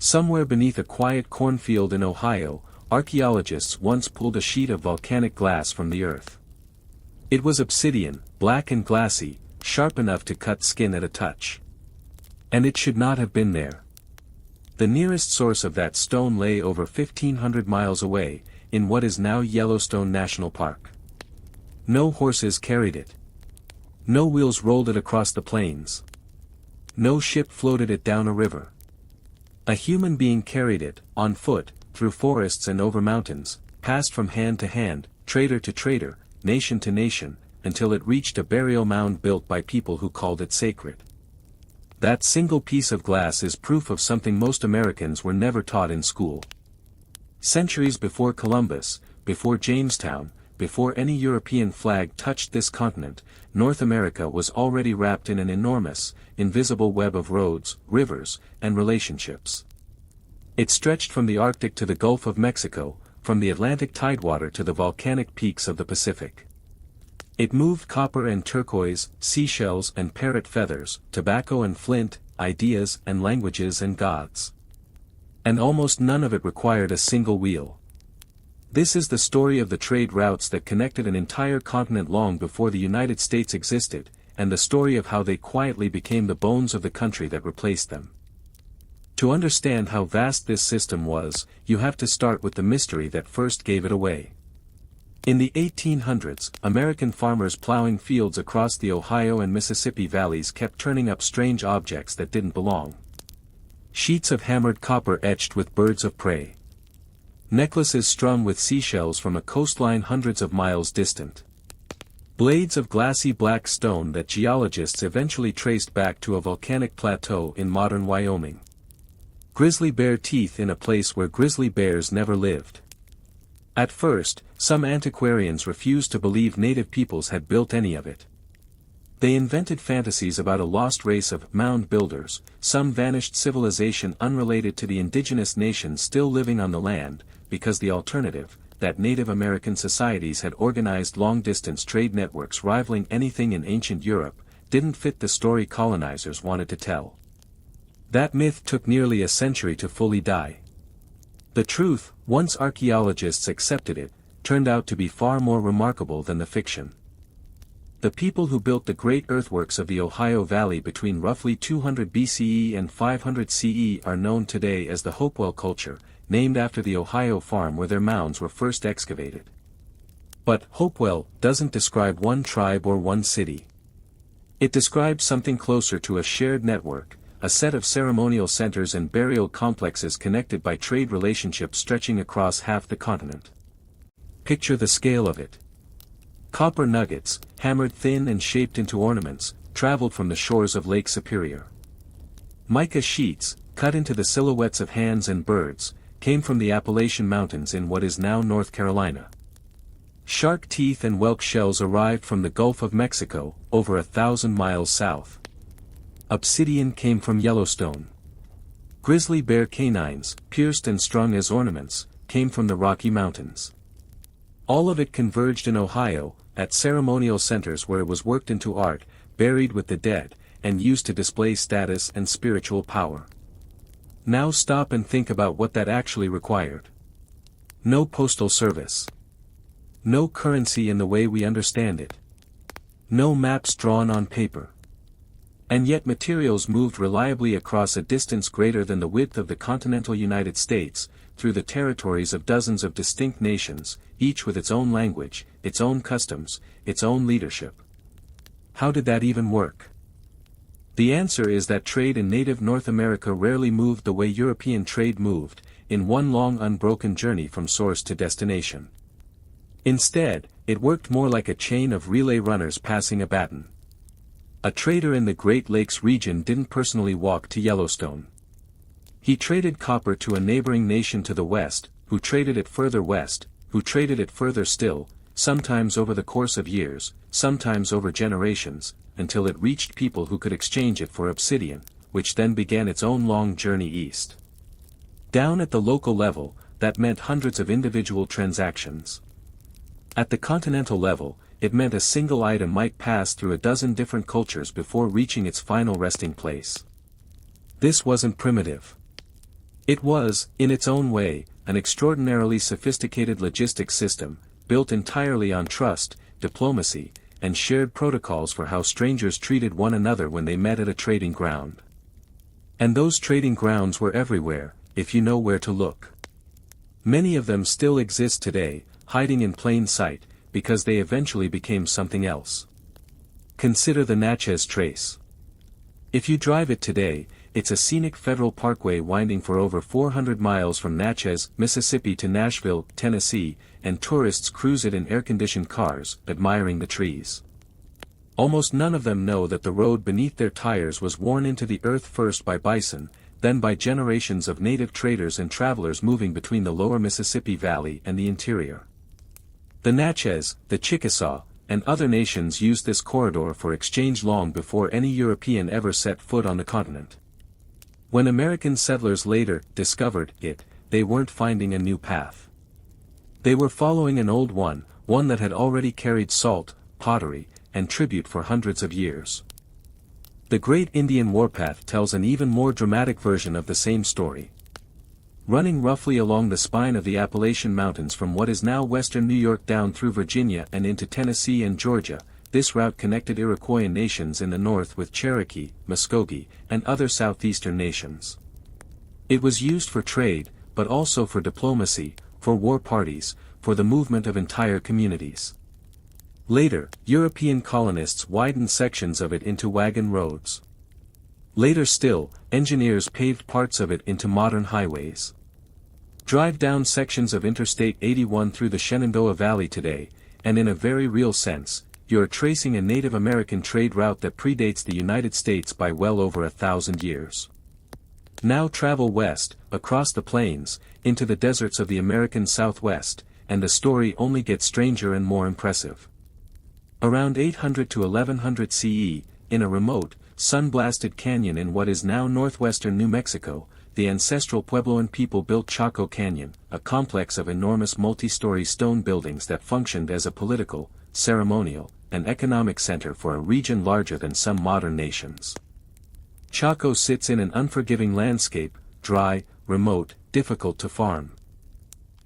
Somewhere beneath a quiet cornfield in Ohio, archaeologists once pulled a sheet of volcanic glass from the earth. It was obsidian, black and glassy, sharp enough to cut skin at a touch. And it should not have been there. The nearest source of that stone lay over 1,500 miles away, in what is now Yellowstone National Park. No horses carried it. No wheels rolled it across the plains. No ship floated it down a river. A human being carried it, on foot, through forests and over mountains, passed from hand to hand, trader to trader, nation to nation, until it reached a burial mound built by people who called it sacred. That single piece of glass is proof of something most Americans were never taught in school. Centuries before Columbus, before Jamestown, before any European flag touched this continent, North America was already wrapped in an enormous, invisible web of roads, rivers, and relationships. It stretched from the Arctic to the Gulf of Mexico, from the Atlantic tidewater to the volcanic peaks of the Pacific. It moved copper and turquoise, seashells and parrot feathers, tobacco and flint, ideas and languages and gods. And almost none of it required a single wheel. This is the story of the trade routes that connected an entire continent long before the United States existed, and the story of how they quietly became the bones of the country that replaced them. To understand how vast this system was, you have to start with the mystery that first gave it away. In the 1800s, American farmers plowing fields across the Ohio and Mississippi valleys kept turning up strange objects that didn't belong. Sheets of hammered copper etched with birds of prey. Necklaces strung with seashells from a coastline hundreds of miles distant. Blades of glassy black stone that geologists eventually traced back to a volcanic plateau in modern Wyoming. Grizzly bear teeth in a place where grizzly bears never lived. At first, some antiquarians refused to believe native peoples had built any of it. They invented fantasies about a lost race of mound builders, some vanished civilization unrelated to the indigenous nations still living on the land, because the alternative, that Native American societies had organized long-distance trade networks rivaling anything in ancient Europe, didn't fit the story colonizers wanted to tell. That myth took nearly a century to fully die. The truth, once archaeologists accepted it, turned out to be far more remarkable than the fiction. The people who built the great earthworks of the Ohio Valley between roughly 200 BCE and 500 CE are known today as the Hopewell culture, named after the Ohio farm where their mounds were first excavated. But Hopewell doesn't describe one tribe or one city. It describes something closer to a shared network, a set of ceremonial centers and burial complexes connected by trade relationships stretching across half the continent. Picture the scale of it. Copper nuggets, hammered thin and shaped into ornaments, traveled from the shores of Lake Superior. Mica sheets, cut into the silhouettes of hands and birds, came from the Appalachian Mountains in what is now North Carolina. Shark teeth and whelk shells arrived from the Gulf of Mexico, over 1,000 miles south. Obsidian came from Yellowstone. Grizzly bear canines, pierced and strung as ornaments, came from the Rocky Mountains. All of it converged in Ohio, at ceremonial centers where it was worked into art, buried with the dead, and used to display status and spiritual power. Now stop and think about what that actually required. No postal service. No currency in the way we understand it. No maps drawn on paper. And yet materials moved reliably across a distance greater than the width of the continental United States, through the territories of dozens of distinct nations, each with its own language, its own customs, its own leadership. How did that even work? The answer is that trade in native North America rarely moved the way European trade moved, in one long unbroken journey from source to destination. Instead, it worked more like a chain of relay runners passing a baton. A trader in the Great Lakes region didn't personally walk to Yellowstone. He traded copper to a neighboring nation to the west, who traded it further west, who traded it further still, sometimes over the course of years, sometimes over generations, until it reached people who could exchange it for obsidian, which then began its own long journey east. Down at the local level, that meant hundreds of individual transactions. At the continental level, it meant a single item might pass through a dozen different cultures before reaching its final resting place. This wasn't primitive. It was, in its own way, an extraordinarily sophisticated logistics system, built entirely on trust, diplomacy, and shared protocols for how strangers treated one another when they met at a trading ground. And those trading grounds were everywhere, if you know where to look. Many of them still exist today, hiding in plain sight, because they eventually became something else. Consider the Natchez Trace. If you drive it today, it's a scenic federal parkway winding for over 400 miles from Natchez, Mississippi to Nashville, Tennessee, and tourists cruise it in air-conditioned cars, admiring the trees. Almost none of them know that the road beneath their tires was worn into the earth first by bison, then by generations of native traders and travelers moving between the lower Mississippi Valley and the interior. The Natchez, the Chickasaw, and other nations used this corridor for exchange long before any European ever set foot on the continent. When American settlers later discovered it, they weren't finding a new path. They were following an old one that had already carried salt, pottery, and tribute for hundreds of years. The Great Indian Warpath tells an even more dramatic version of the same story. Running roughly along the spine of the Appalachian Mountains from what is now western New York down through Virginia and into Tennessee and Georgia, this route connected Iroquois nations in the north with Cherokee, Muskogee, and other southeastern nations. It was used for trade, but also for diplomacy, for war parties, for the movement of entire communities. Later, European colonists widened sections of it into wagon roads. Later still, engineers paved parts of it into modern highways. Drive down sections of Interstate 81 through the Shenandoah Valley today, and in a very real sense, you are tracing a Native American trade route that predates the United States by well over 1,000 years. Now travel west, across the plains, into the deserts of the American Southwest, and the story only gets stranger and more impressive. Around 800 to 1100 CE, in a remote, sun-blasted canyon in what is now northwestern New Mexico, the ancestral Puebloan people built Chaco Canyon, a complex of enormous multi-story stone buildings that functioned as a political, ceremonial, and economic center for a region larger than some modern nations. Chaco sits in an unforgiving landscape, dry, remote, difficult to farm.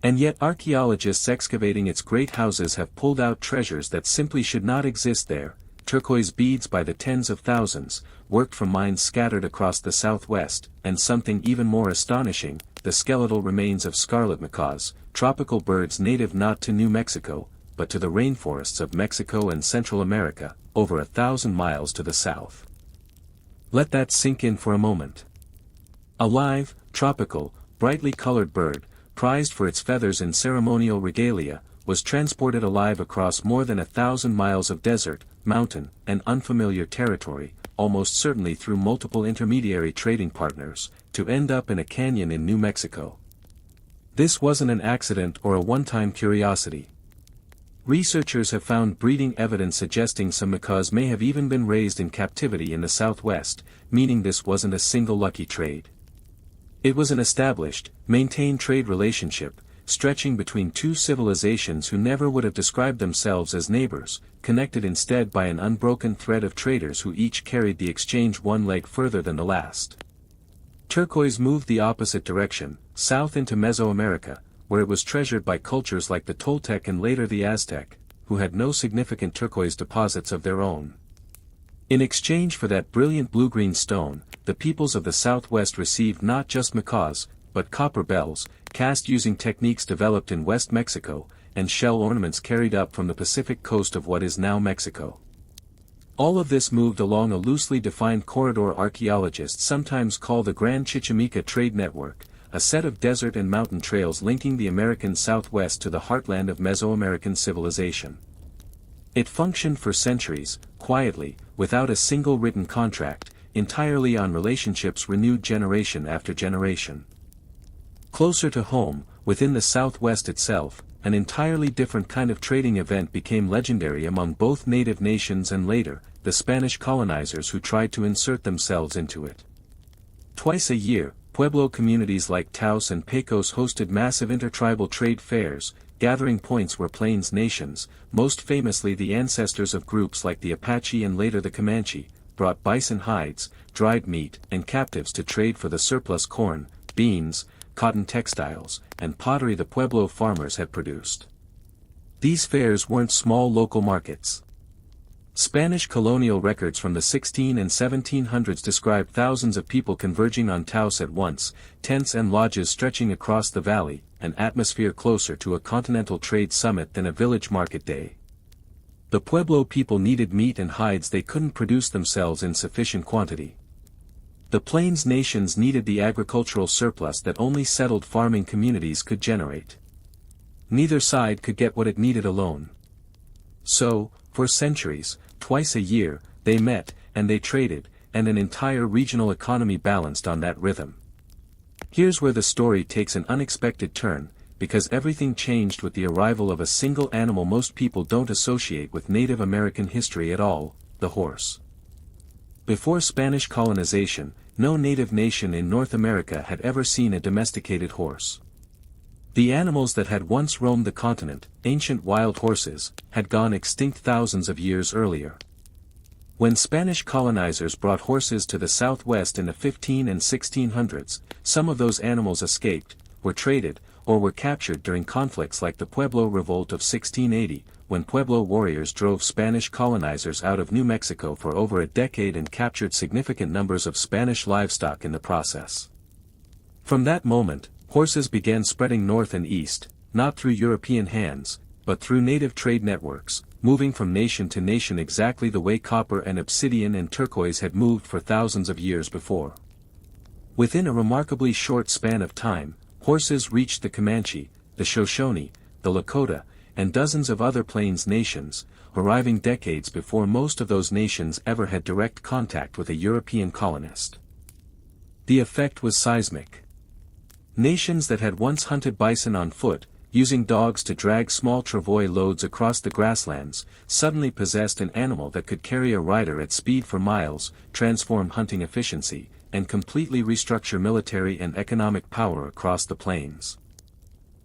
And yet archaeologists excavating its great houses have pulled out treasures that simply should not exist there, turquoise beads by the tens of thousands, worked from mines scattered across the southwest, and something even more astonishing, the skeletal remains of scarlet macaws, tropical birds native not to New Mexico, but to the rainforests of Mexico and Central America, over 1,000 miles to the south. Let that sink in for a moment. A live, tropical, brightly colored bird, prized for its feathers and ceremonial regalia, was transported alive across more than 1,000 miles of desert, mountain, and unfamiliar territory, almost certainly through multiple intermediary trading partners, to end up in a canyon in New Mexico. This wasn't an accident or a one-time curiosity. Researchers have found breeding evidence suggesting some macaws may have even been raised in captivity in the southwest, meaning this wasn't a single lucky trade. It was an established, maintained trade relationship, stretching between two civilizations who never would have described themselves as neighbors, connected instead by an unbroken thread of traders who each carried the exchange one leg further than the last. Turquoise moved the opposite direction, south into Mesoamerica, where it was treasured by cultures like the Toltec and later the Aztec, who had no significant turquoise deposits of their own. In exchange for that brilliant blue-green stone, the peoples of the Southwest received not just macaws, but copper bells, cast using techniques developed in West Mexico, and shell ornaments carried up from the Pacific coast of what is now Mexico. All of this moved along a loosely defined corridor archaeologists sometimes call the Grand Chichimeca Trade Network, a set of desert and mountain trails linking the American Southwest to the heartland of Mesoamerican civilization. It functioned for centuries, quietly, without a single written contract, entirely on relationships renewed generation after generation. Closer to home, within the Southwest itself, an entirely different kind of trading event became legendary among both native nations and later, the Spanish colonizers who tried to insert themselves into it. Twice a year, Pueblo communities like Taos and Pecos hosted massive intertribal trade fairs, gathering points where Plains nations, most famously the ancestors of groups like the Apache and later the Comanche, brought bison hides, dried meat, and captives to trade for the surplus corn, beans, cotton textiles, and pottery the Pueblo farmers had produced. These fairs weren't small local markets. Spanish colonial records from the 16 and 1700s describe thousands of people converging on Taos at once, tents and lodges stretching across the valley, an atmosphere closer to a continental trade summit than a village market day. The Pueblo people needed meat and hides they couldn't produce themselves in sufficient quantity. The Plains nations needed the agricultural surplus that only settled farming communities could generate. Neither side could get what it needed alone. So, for centuries, twice a year, they met, and they traded, and an entire regional economy balanced on that rhythm. Here's where the story takes an unexpected turn, because everything changed with the arrival of a single animal most people don't associate with Native American history at all, the horse. Before Spanish colonization, no native nation in North America had ever seen a domesticated horse. The animals that had once roamed the continent, ancient wild horses, had gone extinct thousands of years earlier. When Spanish colonizers brought horses to the southwest in the 15 and 1600s, some of those animals escaped, were traded, or were captured during conflicts like the Pueblo Revolt of 1680, when Pueblo warriors drove Spanish colonizers out of New Mexico for over a decade and captured significant numbers of Spanish livestock in the process. From that moment, horses began spreading north and east, not through European hands, but through native trade networks, moving from nation to nation exactly the way copper and obsidian and turquoise had moved for thousands of years before. Within a remarkably short span of time, horses reached the Comanche, the Shoshone, the Lakota, and dozens of other Plains nations, arriving decades before most of those nations ever had direct contact with a European colonist. The effect was seismic. Nations that had once hunted bison on foot, using dogs to drag small travois loads across the grasslands, suddenly possessed an animal that could carry a rider at speed for miles, transform hunting efficiency, and completely restructure military and economic power across the plains.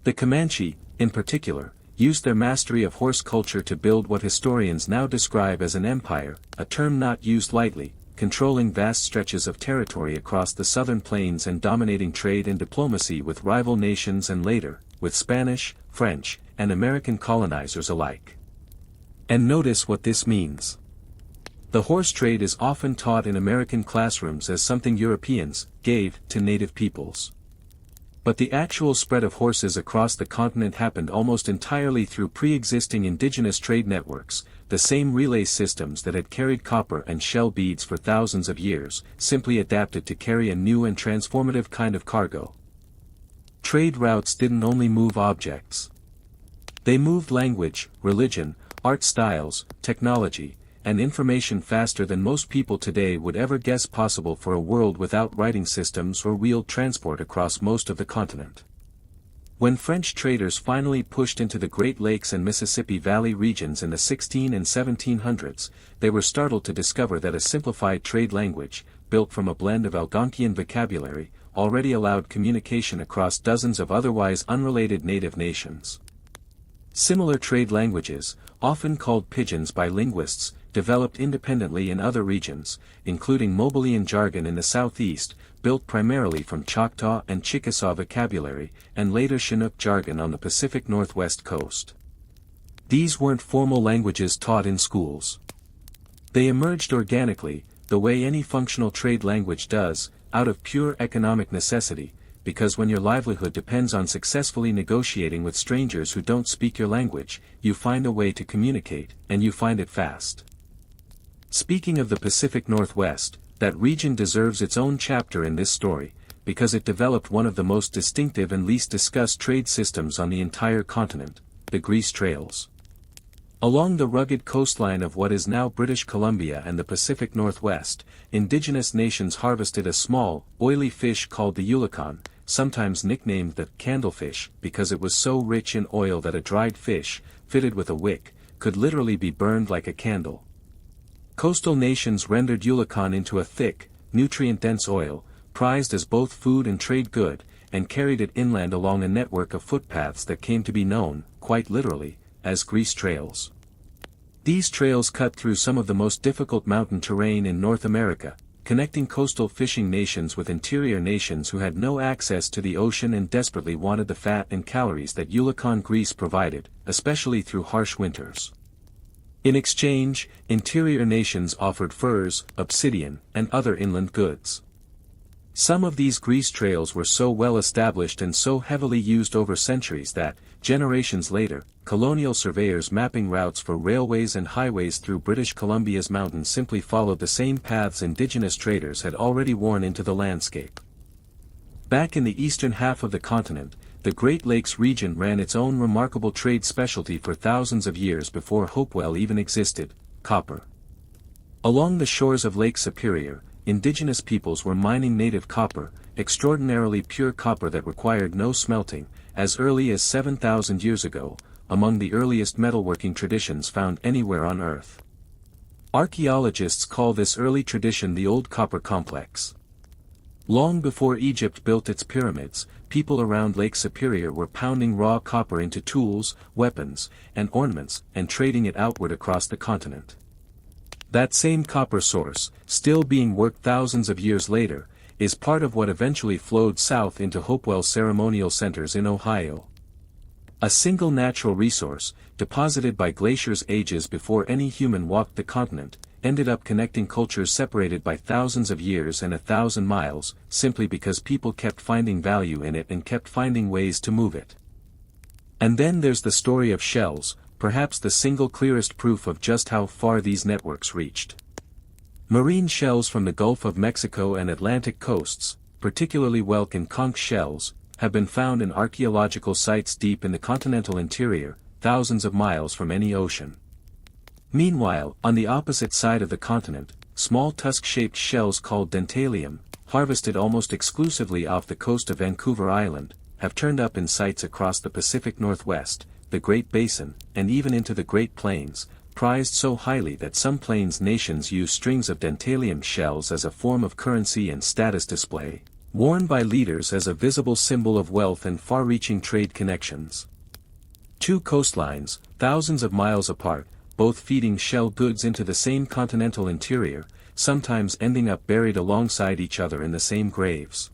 The Comanche, in particular, used their mastery of horse culture to build what historians now describe as an empire, a term not used lightly, controlling vast stretches of territory across the southern plains and dominating trade and diplomacy with rival nations and later, with Spanish, French, and American colonizers alike. And notice what this means. The horse trade is often taught in American classrooms as something Europeans gave to native peoples. But the actual spread of horses across the continent happened almost entirely through pre-existing indigenous trade networks, the same relay systems that had carried copper and shell beads for thousands of years, simply adapted to carry a new and transformative kind of cargo. Trade routes didn't only move objects. They moved language, religion, art styles, technology, and information faster than most people today would ever guess possible for a world without writing systems or wheeled transport across most of the continent. When French traders finally pushed into the Great Lakes and Mississippi Valley regions in the 16 and 1700s, they were startled to discover that a simplified trade language, built from a blend of Algonquian vocabulary, already allowed communication across dozens of otherwise unrelated native nations. Similar trade languages, often called pidgins by linguists, developed independently in other regions, including Mobilian jargon in the southeast, built primarily from Choctaw and Chickasaw vocabulary, and later Chinook jargon on the Pacific Northwest coast. These weren't formal languages taught in schools. They emerged organically, the way any functional trade language does, out of pure economic necessity, because when your livelihood depends on successfully negotiating with strangers who don't speak your language, you find a way to communicate, and you find it fast. Speaking of the Pacific Northwest, that region deserves its own chapter in this story, because it developed one of the most distinctive and least discussed trade systems on the entire continent, the grease trails. Along the rugged coastline of what is now British Columbia and the Pacific Northwest, indigenous nations harvested a small, oily fish called the eulachon, sometimes nicknamed the candlefish because it was so rich in oil that a dried fish, fitted with a wick, could literally be burned like a candle. Coastal nations rendered eulachon into a thick, nutrient-dense oil, prized as both food and trade good, and carried it inland along a network of footpaths that came to be known, quite literally, as grease trails. These trails cut through some of the most difficult mountain terrain in North America, connecting coastal fishing nations with interior nations who had no access to the ocean and desperately wanted the fat and calories that Yucatan Greece provided, especially through harsh winters. In exchange, interior nations offered furs, obsidian, and other inland goods. Some of these grease trails were so well established and so heavily used over centuries that, generations later, colonial surveyors mapping routes for railways and highways through British Columbia's mountains simply followed the same paths indigenous traders had already worn into the landscape. Back in the eastern half of the continent, the Great Lakes region ran its own remarkable trade specialty for thousands of years before Hopewell even existed: copper. Along the shores of Lake Superior, indigenous peoples were mining native copper, extraordinarily pure copper that required no smelting, as early as 7,000 years ago, among the earliest metalworking traditions found anywhere on Earth. Archaeologists call this early tradition the Old Copper Complex. Long before Egypt built its pyramids, people around Lake Superior were pounding raw copper into tools, weapons, and ornaments, and trading it outward across the continent. That same copper source, still being worked thousands of years later, is part of what eventually flowed south into Hopewell's ceremonial centers in Ohio. A single natural resource, deposited by glaciers ages before any human walked the continent, ended up connecting cultures separated by thousands of years and 1,000 miles, simply because people kept finding value in it and kept finding ways to move it. And then there's the story of shells, perhaps the single clearest proof of just how far these networks reached. Marine shells from the Gulf of Mexico and Atlantic coasts, particularly whelk and conch shells, have been found in archaeological sites deep in the continental interior, thousands of miles from any ocean. Meanwhile, on the opposite side of the continent, small tusk-shaped shells called dentalium, harvested almost exclusively off the coast of Vancouver Island, have turned up in sites across the Pacific Northwest, the Great Basin, and even into the Great Plains, prized so highly that some plains nations use strings of dentalium shells as a form of currency and status display, worn by leaders as a visible symbol of wealth and far-reaching trade connections. Two coastlines, thousands of miles apart, both feeding shell goods into the same continental interior, sometimes ending up buried alongside each other in the same graves.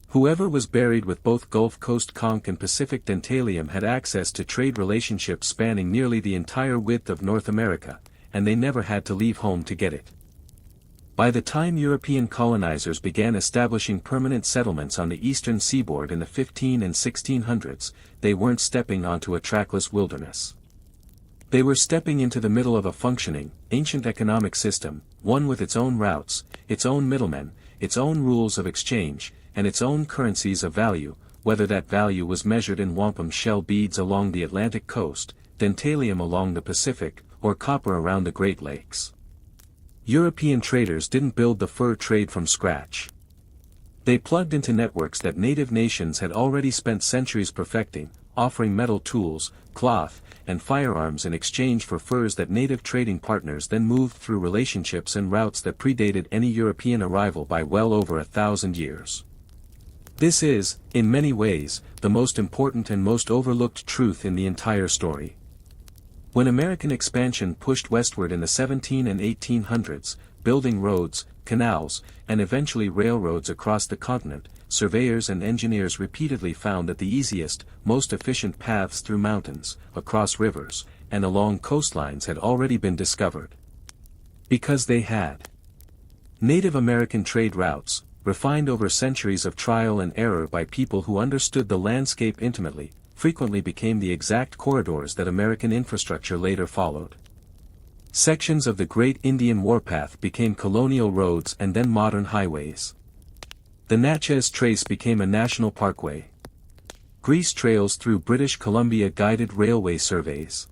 Whoever was buried with both Gulf Coast conch and Pacific dentalium had access to trade relationships spanning nearly the entire width of North America, and they never had to leave home to get it. By the time European colonizers began establishing permanent settlements on the eastern seaboard in the 1500s and 1600s, they weren't stepping onto a trackless wilderness. They were stepping into the middle of a functioning, ancient economic system, one with its own routes, its own middlemen, its own rules of exchange, and its own currencies of value, whether that value was measured in wampum shell beads along the Atlantic coast, dentalium along the Pacific, or copper around the Great Lakes. European traders didn't build the fur trade from scratch. They plugged into networks that native nations had already spent centuries perfecting, offering metal tools, cloth, and firearms in exchange for furs that native trading partners then moved through relationships and routes that predated any European arrival by well over 1,000 years. This is, in many ways, the most important and most overlooked truth in the entire story. When American expansion pushed westward in the 1700s and 1800s, building roads, canals, and eventually railroads across the continent, surveyors and engineers repeatedly found that the easiest, most efficient paths through mountains, across rivers, and along coastlines had already been discovered. Because they had. Native American trade routes, refined over centuries of trial and error by people who understood the landscape intimately, frequently became the exact corridors that American infrastructure later followed. Sections of the Great Indian Warpath became colonial roads and then modern highways. The Natchez Trace became a national parkway. Grease trails through British Columbia guided railway surveys.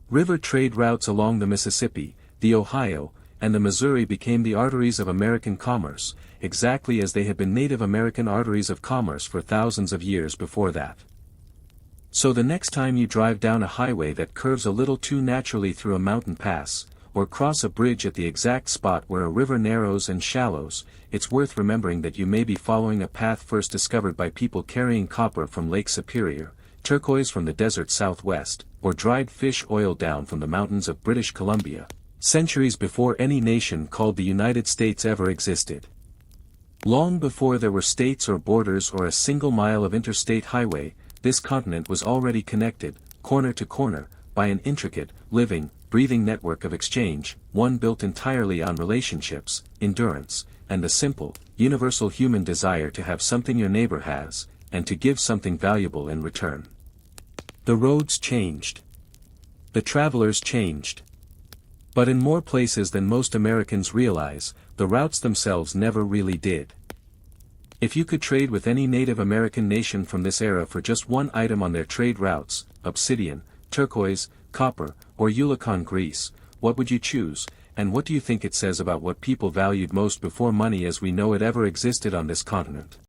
River trade routes along the Mississippi, the Ohio, and the Missouri became the arteries of American commerce, exactly as they had been Native American arteries of commerce for thousands of years before that. So the next time you drive down a highway that curves a little too naturally through a mountain pass, or cross a bridge at the exact spot where a river narrows and shallows, it's worth remembering that you may be following a path first discovered by people carrying copper from Lake Superior, turquoise from the desert southwest, or dried fish oil down from the mountains of British Columbia, centuries before any nation called the United States ever existed. Long before there were states or borders or a single mile of interstate highway, this continent was already connected, corner to corner, by an intricate, living, breathing network of exchange, one built entirely on relationships, endurance, and the simple, universal human desire to have something your neighbor has, and to give something valuable in return. The roads changed. The travelers changed. But in more places than most Americans realize, the routes themselves never really did. If you could trade with any Native American nation from this era for just one item on their trade routes, obsidian, turquoise, copper, or Yulican grease, what would you choose, and what do you think it says about what people valued most before money as we know it ever existed on this continent?